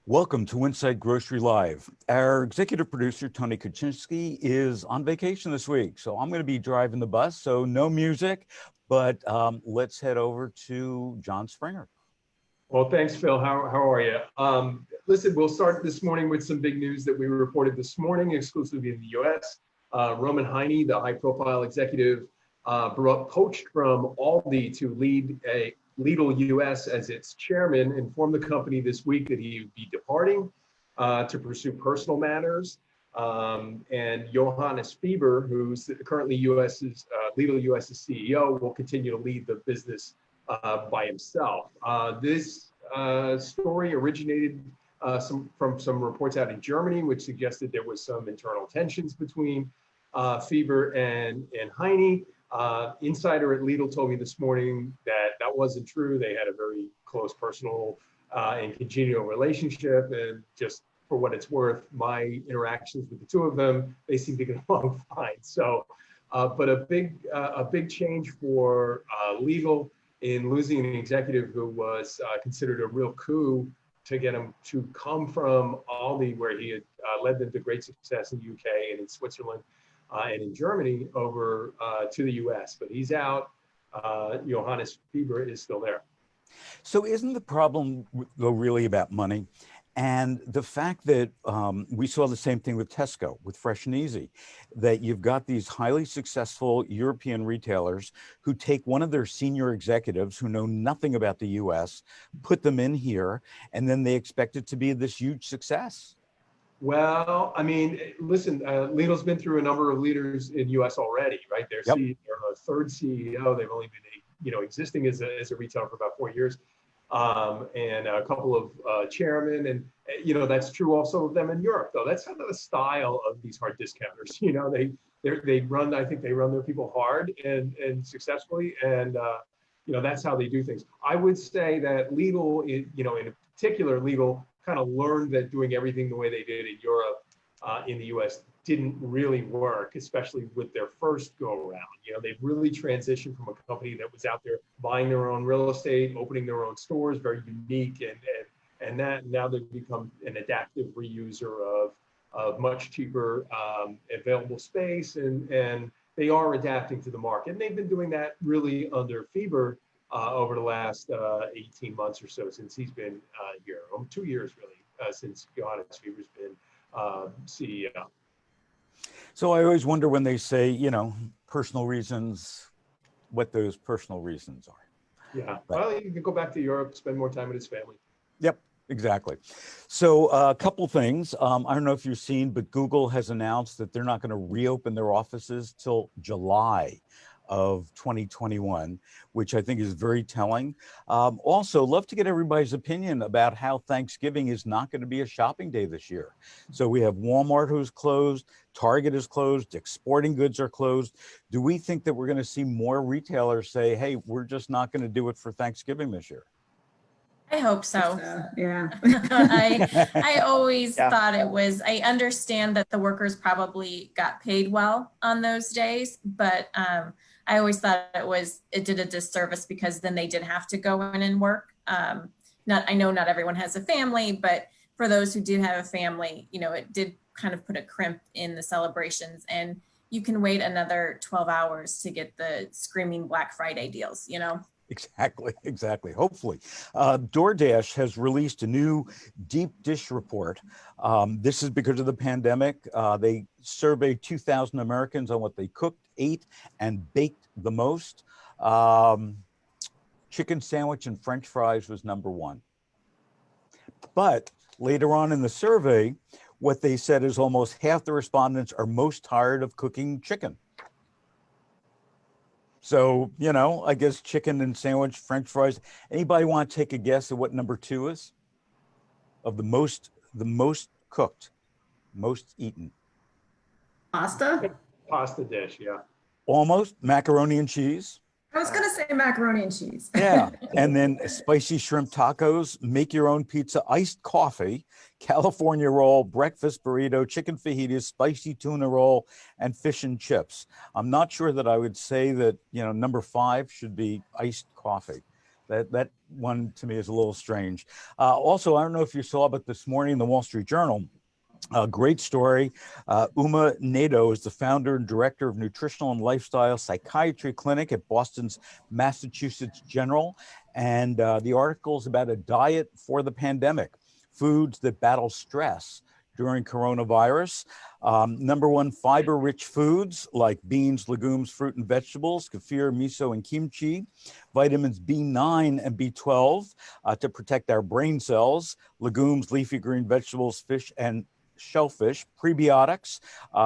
Welcome to Winsight Grocery Live. Our executive producer, Tony Kuczynski, is on vacation this week, so I'm going to be driving the bus, so no music, but let's head over to John Springer. Well, thanks, Phil. How are you? Listen, we'll start this morning with some big news that we reported this morning exclusively in the U.S. Roman Heini, the high-profile executive, poached from Aldi to lead Lidl US as its chairman, informed the company this week that he would be departing to pursue personal matters. And Johannes Fieber, who's currently Lidl US's CEO, will continue to lead the business by himself. This story originated from some reports out in Germany, which suggested there was some internal tensions between Fieber and Heini. Insider at Lidl told me this morning that wasn't true. They had a very close personal and congenial relationship, and just for what it's worth, my interactions with the two of them, they seem to get along fine. So, but a big change for Lidl in losing an executive who was considered a real coup to get him to come from Aldi, where he had led them to great success in the UK and in Switzerland and in Germany, over to the US. But he's out. Johannes Fieber is still there. So isn't the problem, though, really about money? And the fact that we saw the same thing with Tesco, with Fresh and Easy, that you've got these highly successful European retailers who take one of their senior executives who know nothing about the US, put them in here, and then they expect it to be this huge success. Well, I mean, listen, Lidl's been through a number of leaders in US already, right? They're a third CEO. They've only been, existing as a retailer for about 4 years. And a couple of chairmen, and that's true also of them in Europe, though. That's kind of the style of these hard discounters. They run, I think they run their people hard and successfully, and that's how they do things. I would say that Lidl, in particular, Lidl kind of learned that doing everything the way they did in Europe, in the US, didn't really work, especially with their first go around. They've really transitioned from a company that was out there buying their own real estate, opening their own stores, very unique, and that now they've become an adaptive reuser of much cheaper available space, and they are adapting to the market. And they've been doing that really under Fieber over the last 18 months or so, since he's been here, 2 years really, since Johannes Fieber's been CEO. So I always wonder when they say, personal reasons, what those personal reasons are. Yeah, well, you can go back to Europe, spend more time with his family. Yep, exactly. So a couple things. I don't know if you've seen, but Google has announced that they're not going to reopen their offices till July of 2021, which I think is very telling. Also, love to get everybody's opinion about how Thanksgiving is not going to be a shopping day this year. So we have Walmart who's closed, Target is closed, Dick's Sporting Goods are closed. Do we think that we're going to see more retailers say, hey, we're just not going to do it for Thanksgiving this year? I hope so. Yeah. I always thought it was, I understand that the workers probably got paid well on those days, but I always thought it did a disservice, because then they did have to go in and work. I know not everyone has a family, but for those who do have a family, it did kind of put a crimp in the celebrations, and you can wait another 12 hours to get the screaming Black Friday deals, Exactly. Hopefully. DoorDash has released a new deep dish report. This is because of the pandemic. They surveyed 2,000 Americans on what they cooked, ate, and baked the most. Chicken sandwich and French fries was number one. But later on in the survey, what they said is almost half the respondents are most tired of cooking chicken. So, I guess chicken and sandwich, French fries. Anybody want to take a guess at what number two is? Of the most cooked, most eaten? Pasta? Pasta dish, yeah. Almost. Macaroni and cheese. I was going to say macaroni and cheese. Yeah. And then spicy shrimp tacos, make your own pizza, iced coffee, California roll, breakfast burrito, chicken fajitas, spicy tuna roll, and fish and chips. I'm not sure that I would say that, number 5 should be iced coffee. That one to me is a little strange. Also, I don't know if you saw, but this morning in the Wall Street Journal, a great story. Uma Nato is the founder and director of Nutritional and Lifestyle Psychiatry Clinic at Boston's Massachusetts General. And the article is about a diet for the pandemic, foods that battle stress during coronavirus. Number one, fiber-rich foods like beans, legumes, fruit and vegetables, kefir, miso, and kimchi. Vitamins B9 and B12 to protect our brain cells. Legumes, leafy green vegetables, fish, and shellfish. Prebiotics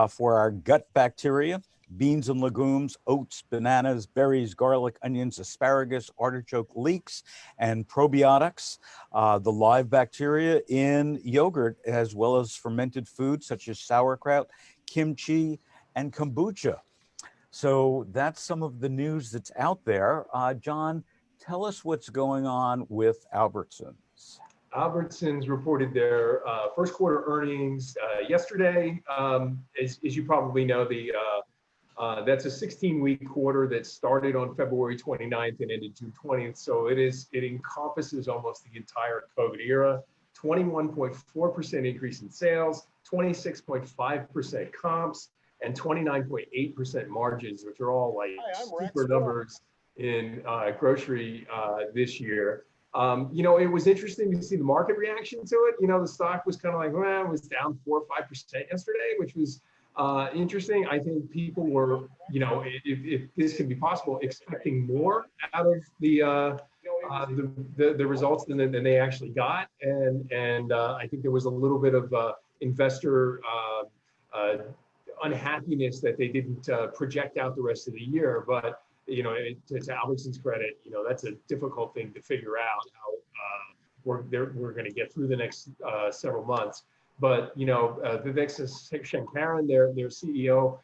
for our gut bacteria. Beans and legumes, oats, bananas, berries, garlic, onions, asparagus, artichoke leeks, and probiotics. The live bacteria in yogurt, as well as fermented foods such as sauerkraut, kimchi, and kombucha. So that's some of the news that's out there. John, tell us what's going on with Albertsons. Albertsons reported their first quarter earnings yesterday. As you probably know, that's a 16-week quarter that started on February 29th and ended June 20th. So it encompasses almost the entire COVID era. 21.4% increase in sales, 26.5% comps, and 29.8% margins, which are all like super numbers in grocery this year. It was interesting to see the market reaction to it. The stock was kind of like, well, it was down 4 or 5% yesterday, which was interesting. I think people were, if this can be possible, expecting more out of the results than they actually got, and I think there was a little bit of investor unhappiness that they didn't project out the rest of the year. But to Albertsons' credit, that's a difficult thing to figure out how we're going to get through the next several months. But Vivek Shankaran, their CEO,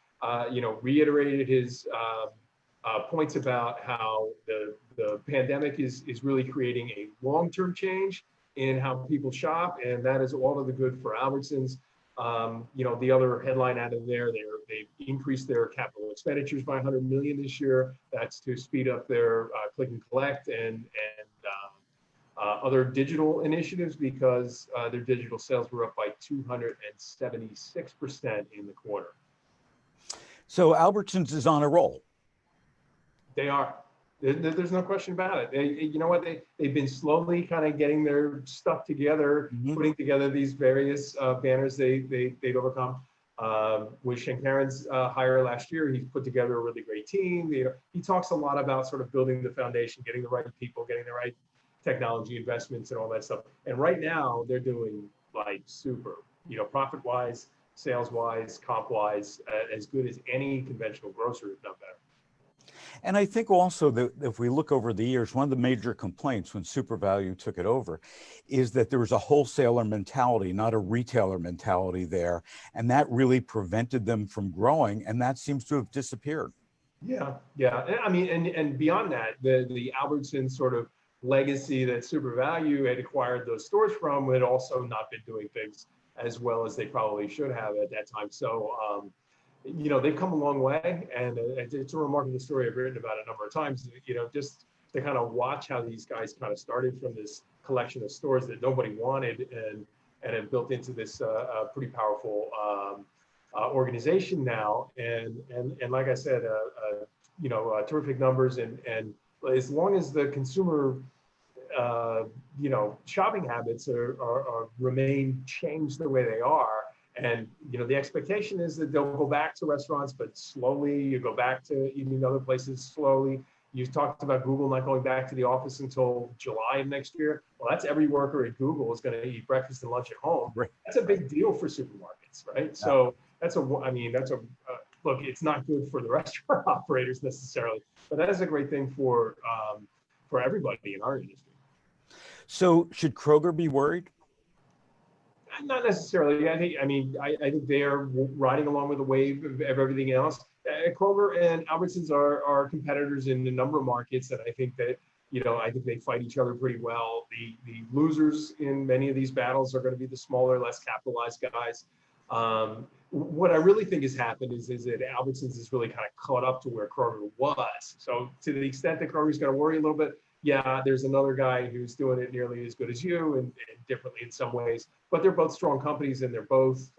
reiterated his points about how the pandemic is really creating a long-term change in how people shop, and that is all of the good for Albertsons. The other headline out of there, they've increased their capital expenditures by $100 million this year. That's to speed up their click and collect and other digital initiatives, because their digital sales were up by 276% in the quarter. So Albertsons is on a roll. They are. There's no question about it. You know what? They've been slowly kind of getting their stuff together, putting together these various banners they'd overcome. With Shankaran's hire last year, he put together a really great team. He talks a lot about sort of building the foundation, getting the right people, getting the right technology investments and all that stuff. And right now they're doing like super, profit-wise, sales-wise, comp-wise, as good as any conventional grocer, if not better. And I think also that if we look over the years, one of the major complaints when SuperValue took it over is that there was a wholesaler mentality, not a retailer mentality there. And that really prevented them from growing. And that seems to have disappeared. Yeah. I mean, and beyond that, the Albertsons sort of legacy that SuperValue had acquired those stores from had also not been doing things as well as they probably should have at that time. So, they've come a long way, and it's a remarkable story. I've written about it a number of times, just to kind of watch how these guys kind of started from this collection of stores that nobody wanted and have built into this pretty powerful organization now. And like I said, terrific numbers. And as long as the consumer, shopping habits are remain changed the way they are, and the expectation is that they'll go back to restaurants, but slowly. You go back to eating other places slowly. You talked about Google not going back to the office until July of next year. Well, that's every worker at Google is going to eat breakfast and lunch at home. Right. That's a big deal for supermarkets, right? Yeah. So look, it's not good for the restaurant operators necessarily, but that is a great thing for everybody in our industry. So should Kroger be worried? Not necessarily. I think they are riding along with the wave of everything else. Kroger and Albertsons are competitors in a number of markets, and I think that I think they fight each other pretty well. The losers in many of these battles are going to be the smaller, less capitalized guys. What I really think has happened is that Albertsons is really kind of caught up to where Kroger was. So to the extent that Kroger's going to worry a little bit, yeah, there's another guy who's doing it nearly as good as you and differently in some ways, but they're both strong companies and they're both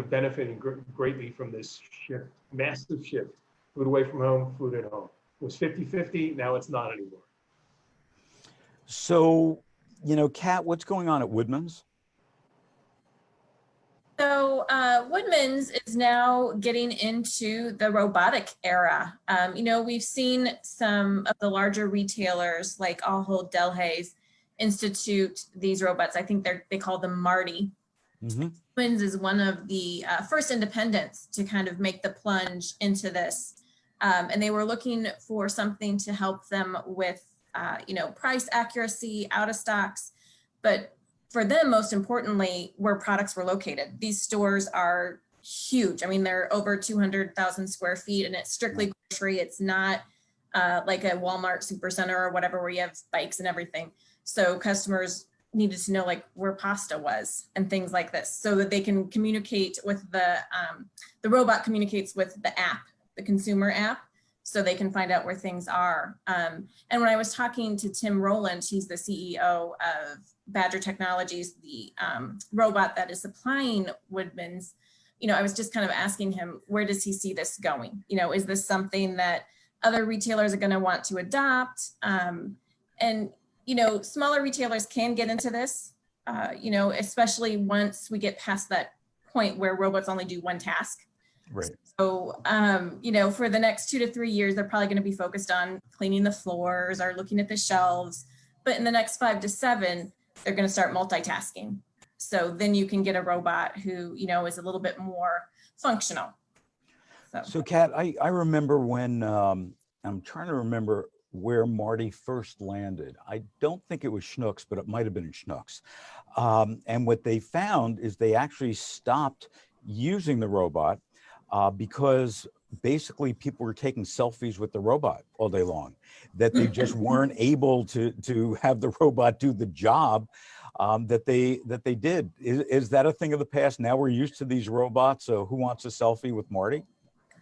benefiting greatly from this shift, massive shift, food away from home, food at home. It was 50-50, now it's not anymore. So, Kat, what's going on at Woodman's? So Woodman's is now getting into the robotic era. We've seen some of the larger retailers like Ahold Delhaize institute these robots. I think they call them Marty. Mm-hmm. Woodman's is one of the first independents to kind of make the plunge into this. And they were looking for something to help them with, price accuracy, out of stocks, but for them, most importantly, where products were located. These stores are huge. I mean, they're over 200,000 square feet and it's strictly grocery. It's not like a Walmart Supercenter or whatever where you have bikes and everything. So customers needed to know like where pasta was and things like this so that they can communicate with the robot communicates with the app, the consumer app, so they can find out where things are. And when I was talking to Tim Rowland, he's the CEO of Badger Technologies, the robot that is supplying Woodman's, I was just kind of asking him, where does he see this going? Is this something that other retailers are going to want to adopt? And smaller retailers can get into this, especially once we get past that point where robots only do one task. Right. So, for the next 2 to 3 years, they're probably going to be focused on cleaning the floors or looking at the shelves. But in the next 5 to 7, they're going to start multitasking. So then you can get a robot who, is a little bit more functional. So Kat, I remember when, I'm trying to remember where Marty first landed. I don't think it was Schnucks, but it might have been Schnucks. And what they found is they actually stopped using the robot because basically people were taking selfies with the robot all day long, that they just weren't able to have the robot do the job that they did. Is that a thing of the past? Now we're used to these robots. So who wants a selfie with Marty?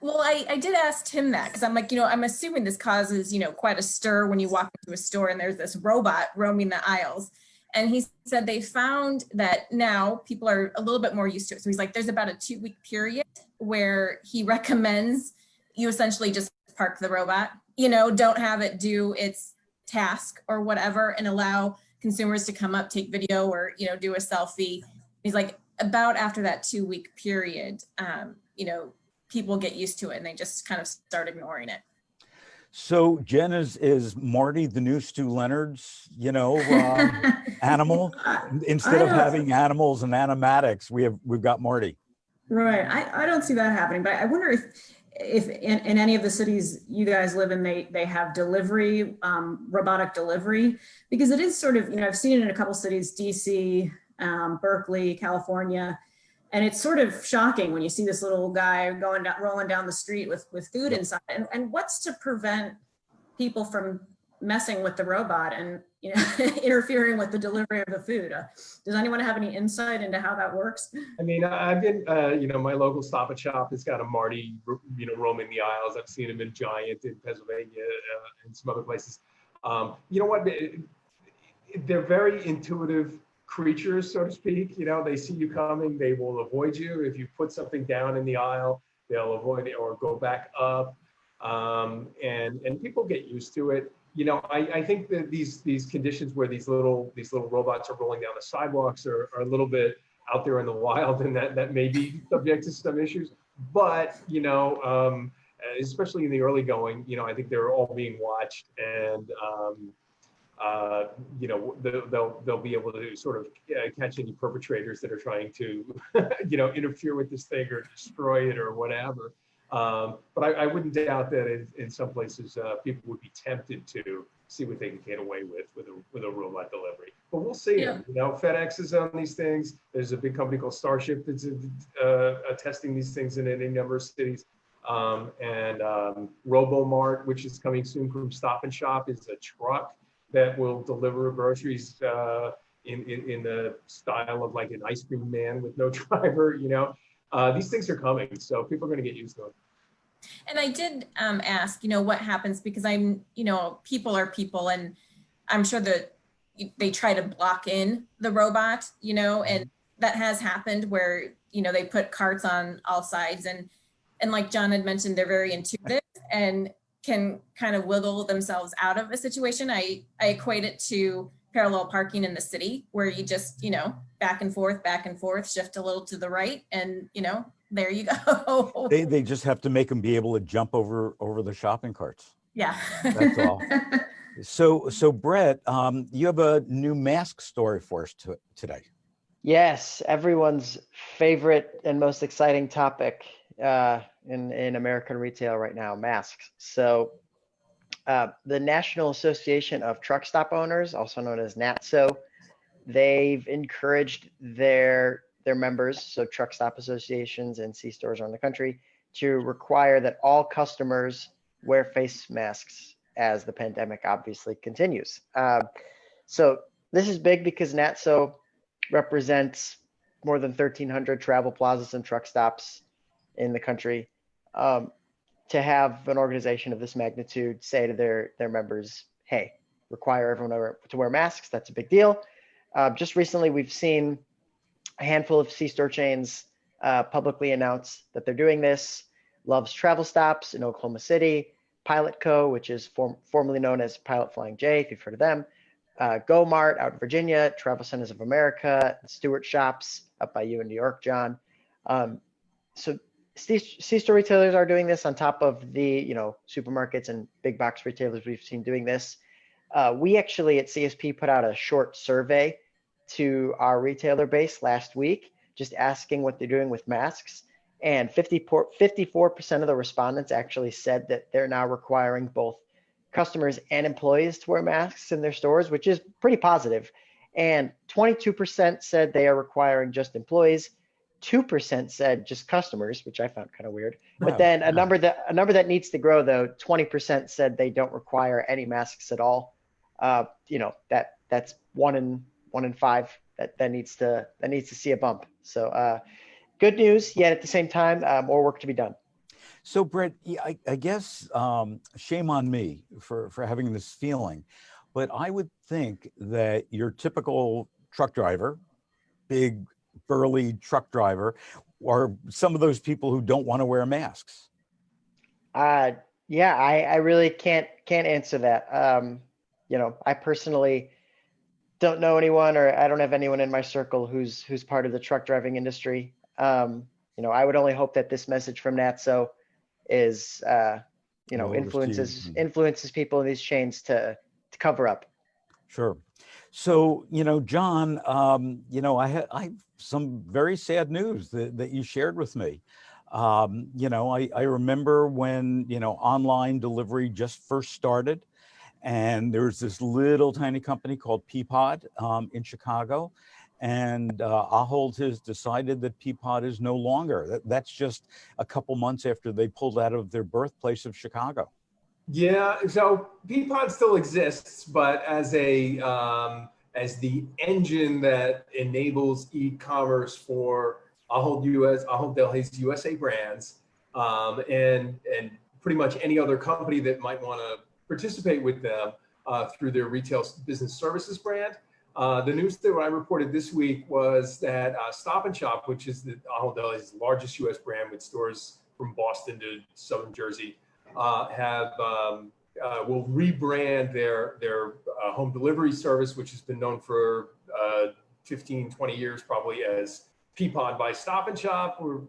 Well, I did ask Tim that because I'm like, I'm assuming this causes, quite a stir when you walk into a store and there's this robot roaming the aisles. And he said they found that now people are a little bit more used to it. So he's like, there's about a 2-week period where he recommends you essentially just park the robot, don't have it do its task or whatever and allow consumers to come up, take video or, do a selfie. He's like, about after that 2-week period, people get used to it and they just kind of start ignoring it. So Jen, is Marty the new Stu Leonard's, animal? Instead of having animals and animatics, we've got Marty. Right. I don't see that happening, but I wonder if in any of the cities you guys live in, they have delivery, robotic delivery, because it is sort of, I've seen it in a couple cities, DC, Berkeley, California. And it's sort of shocking when you see this little guy rolling down the street with food inside. And what's to prevent people from messing with the robot and interfering with the delivery of the food? Does anyone have any insight into how that works? I mean, I've been, my local Stop and Shop has got a Marty, roaming the aisles. I've seen him in Giant in Pennsylvania and some other places. You know what? They're very intuitive creatures, so to speak. They see you coming, they will avoid you. If you put something down in the aisle, they'll avoid it or go back up. And people get used to it. I think that these conditions where these little robots are rolling down the sidewalks are a little bit out there in the wild, and that may be subject to some issues. But especially in the early going, I think they're all being watched, and they'll be able to sort of catch any perpetrators that are trying to, interfere with this thing or destroy it or whatever. But I wouldn't doubt that in some places people would be tempted to see what they can get away with a robot delivery. But we'll see. Yeah. FedEx is on these things. There's a big company called Starship that's testing these things in any number of cities. And RoboMart, which is coming soon from Stop and Shop, is a truck that will deliver groceries in the style of like an ice cream man with no driver. These things are coming, so people are going to get used to it. And I did ask, what happens, because people are people, and I'm sure that they try to block in the robot, and that has happened where, they put carts on all sides, and like John had mentioned, they're very intuitive and can kind of wiggle themselves out of a situation. I equate it to parallel parking in the city, where you just, back and forth, shift a little to the right, and, there you go. They just have to make them be able to jump over the shopping carts. Yeah. That's all. So Brett, you have a new mask story for us today. Yes, everyone's favorite and most exciting topic in American retail right now, masks. So the National Association of Truck Stop Owners, also known as NATSO, they've encouraged their members, so truck stop associations and C-stores around the country, to require that all customers wear face masks as the pandemic obviously continues. So this is big because NATSO represents more than 1,300 travel plazas and truck stops in the country. To have an organization of this magnitude say to their members, hey, require everyone to wear masks, that's a big deal. Just recently, we've seen a handful of C-store chains publicly announce that they're doing this. Love's Travel Stops in Oklahoma City, Pilot Co., which is formerly known as Pilot Flying J, if you've heard of them, Go Mart out in Virginia, Travel Centers of America, Stewart Shops up by you in New York, John. So C-store retailers are doing this on top of the supermarkets and big box retailers we've seen doing this. We actually at CSP put out a short survey to our retailer base last week, just asking what they're doing with masks. And 54% of the respondents actually said that they're now requiring both customers and employees to wear masks in their stores, which is pretty positive. And 22% said they are requiring just employees. 2% said just customers, which I found kind of weird. But then a number that needs to grow, though, 20% said they don't require any masks at all. That's one in five that needs to see a bump. So good news, yet at the same time, more work to be done. So Brett, I guess shame on me for having this feeling, but I would think that your typical truck driver, big burly truck driver, are some of those people who don't want to wear masks. Yeah, I really can't answer that. I personally don't know anyone, or I don't have anyone in my circle who's part of the truck driving industry. I would only hope that this message from NATSO is influences people in these chains to cover up. Sure. So, John, I have some very sad news that you shared with me. I remember when, online delivery just first started, and there was this little tiny company called Peapod in Chicago. And Ahold has decided that Peapod is no longer. That's just a couple months after they pulled out of their birthplace of Chicago. Yeah, so Peapod still exists, but as the engine that enables e-commerce for Ahold Delhaize USA brands, and pretty much any other company that might want to participate with them through their retail business services brand. The news that I reported this week was that Stop & Shop, which is the Ahold Delhaize's largest U.S. brand with stores from Boston to Southern Jersey, will rebrand their home delivery service, which has been known for 15, 20 years probably, as Peapod by Stop & Shop, or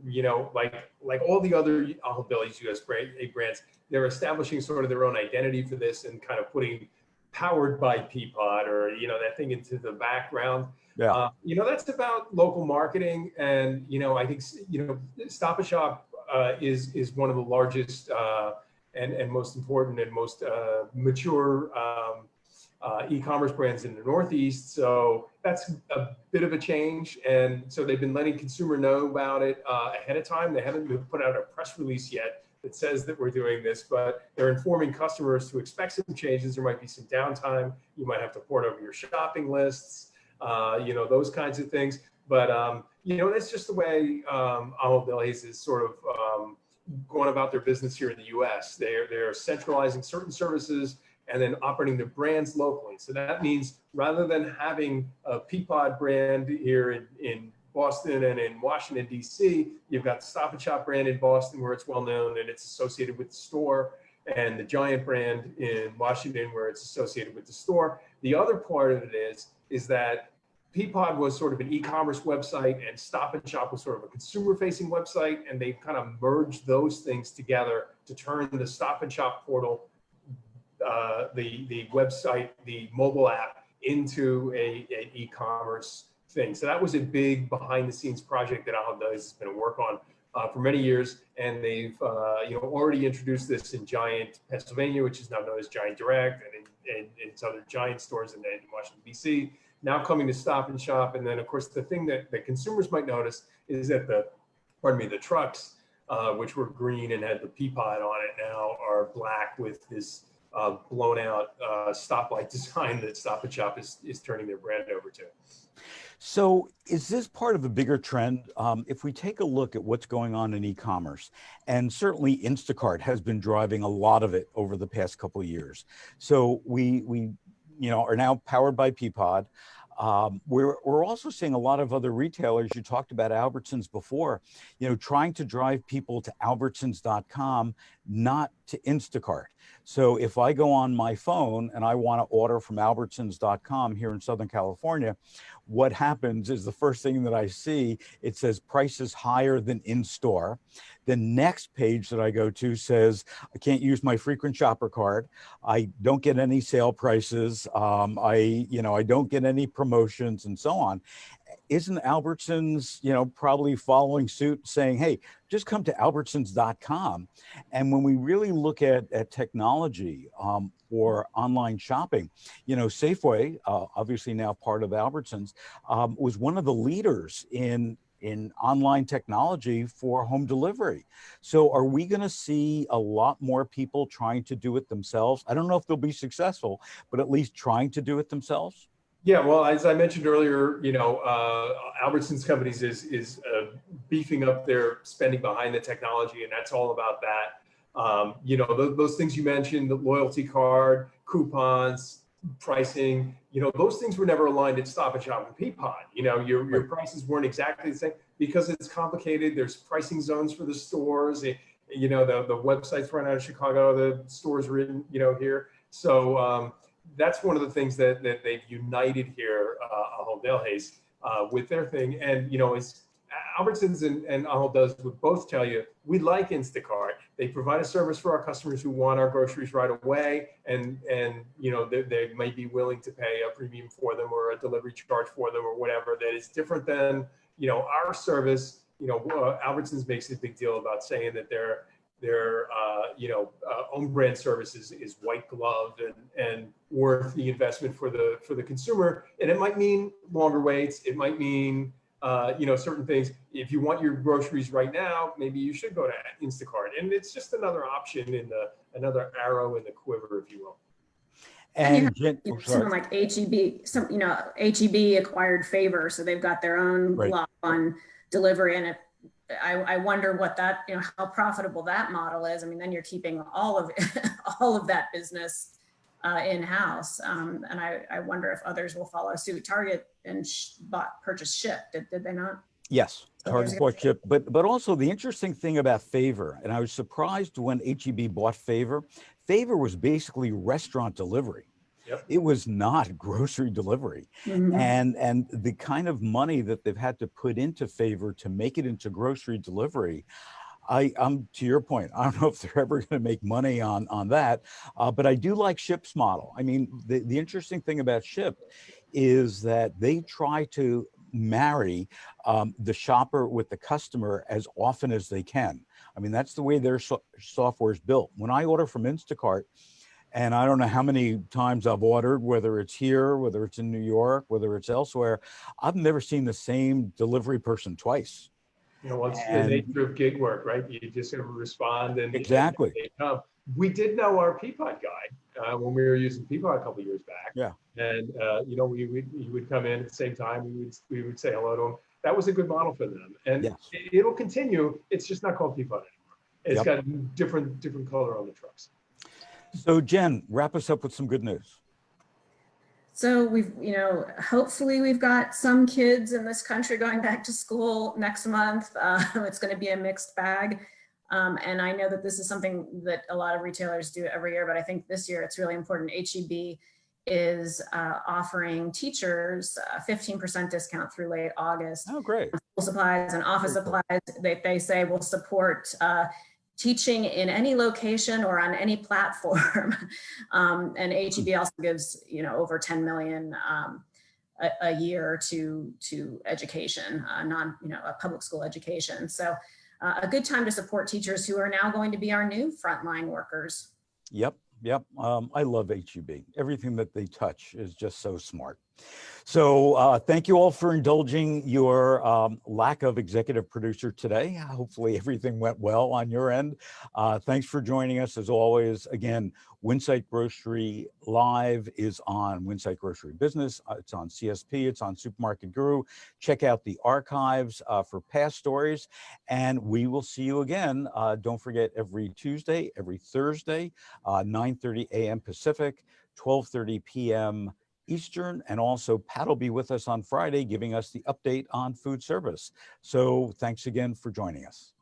like all the other Ahold Delhaize U.S. brands, they're establishing sort of their own identity for this and kind of putting powered by Peapod, or that thing into the background. Yeah. That's about local marketing, and I think Stop & Shop is one of the largest and most important and most mature e-commerce brands in the Northeast. So that's a bit of a change, and so they've been letting consumer know about it ahead of time. They haven't put out a press release yet that says that we're doing this, but they're informing customers to expect some changes. There might be some downtime. You might have to port over your shopping lists, those kinds of things. But, that's just the way Ahold Delhaize is sort of going about their business here in the US. They're centralizing certain services and then operating their brands locally. So that means rather than having a Peapod brand here in Boston and in Washington, DC, you've got the Stop and Shop brand in Boston where it's well known and it's associated with the store, and the Giant brand in Washington where it's associated with the store. The other part of it is that Peapod was sort of an e-commerce website and Stop and Shop was sort of a consumer-facing website, and they kind of merged those things together to turn the Stop and Shop portal, the website, the mobile app, into an e-commerce thing. So that was a big behind-the-scenes project that Albertsons has been working on for many years, and they've already introduced this in Giant, Pennsylvania, which is now known as Giant Direct, and its other Giant stores in Washington, D.C. Now coming to Stop and Shop. And then of course the thing that consumers might notice is that the trucks, which were green and had the Peapod on it, now are black with this blown out stoplight design that Stop and Shop is turning their brand over to. So is this part of a bigger trend? If we take a look at what's going on in e-commerce, and certainly Instacart has been driving a lot of it over the past couple of years. So we are now powered by Peapod. We're also seeing a lot of other retailers. You talked about Albertsons before, trying to drive people to Albertsons.com, not to Instacart. So if I go on my phone and I want to order from Albertsons.com here in Southern California, what happens is the first thing that I see, it says prices higher than in store. The next page that I go to says, I can't use my frequent shopper card. I don't get any sale prices. I don't get any promotions and so on. Isn't Albertsons, probably following suit saying, hey, just come to Albertsons.com. And when we really look at technology for online shopping, Safeway, obviously now part of Albertsons, was one of the leaders in online technology for home delivery. So are we going to see a lot more people trying to do it themselves? I don't know if they'll be successful, but at least trying to do it themselves? Yeah, well, as I mentioned earlier, Albertsons Companies is beefing up their spending behind the technology, and that's all about that. Those things you mentioned, the loyalty card, coupons, pricing, those things were never aligned at Stop and Shop and Peapod. Your prices weren't exactly the same because it's complicated. There's pricing zones for the stores. The websites run out of Chicago, the stores are in, here. So that's one of the things that they've united here, Ahold Delhaize, with their thing. And, it's Albertsons and Ahold Delhaize would both tell you, we like Instacart. They provide a service for our customers who want our groceries right away. And they might be willing to pay a premium for them or a delivery charge for them or whatever that is different than, our service. Albertsons makes a big deal about saying that their own brand service is white gloved and worth the investment for the consumer. And it might mean longer waits. It might mean, certain things. If you want your groceries right now, maybe you should go to Instacart. And it's just another option another arrow in the quiver, if you will. And someone like HEB, HEB acquired Favor, so they've got their own law on delivery. And I wonder what that, how profitable that model is. I mean, then you're keeping all of that business in-house. And I wonder if others will follow suit. Target and purchased Shipt, did they not? Yes, Target bought Shipt, but also the interesting thing about Favor, and I was surprised when HEB bought Favor. Favor was basically restaurant delivery. Yep. It was not grocery delivery. Mm-hmm. And the kind of money that they've had to put into Favor to make it into grocery delivery, I'm to your point, I don't know if they're ever going to make money on that, but I do like Shipt's model. I mean, the interesting thing about Shipt is that they try to marry the shopper with the customer as often as they can. I mean, that's the way their software is built. When I order from Instacart, and I don't know how many times I've ordered, whether it's here, whether it's in New York, whether it's elsewhere, I've never seen the same delivery person twice. It's the nature of gig work, right? You just got to respond and exactly. And they come. We did know our Peapod guy when we were using Peapod a couple of years back. Yeah. And he would come in at the same time. We would say hello to him. That was a good model for them, and yes. It'll continue. It's just not called Peapod anymore. It's Yep. got a different color on the trucks. So Jen, wrap us up with some good news. So we've, hopefully we've got some kids in this country going back to school next month. It's going to be a mixed bag. And I know that this is something that a lot of retailers do every year, but I think this year it's really important. H-E-B is offering teachers a 15% discount through late August. Oh, great. School supplies and office Very cool. supplies. They say will support teaching in any location or on any platform. And H-E-B also gives, over 10 million a year to education, public school education. So a good time to support teachers who are now going to be our new frontline workers. Yep. I love H-E-B. Everything that they touch is just so smart. So thank you all for indulging your lack of executive producer today. Hopefully everything went well on your end. Thanks for joining us as always. Again, Winsight Grocery Live is on Winsight Grocery Business. It's on CSP. It's on Supermarket Guru. Check out the archives for past stories, and we will see you again. Don't forget, every Tuesday, every Thursday, 9:30 a.m. Pacific, 12:30 p.m. Eastern, and also Pat will be with us on Friday giving us the update on food service. So thanks again for joining us.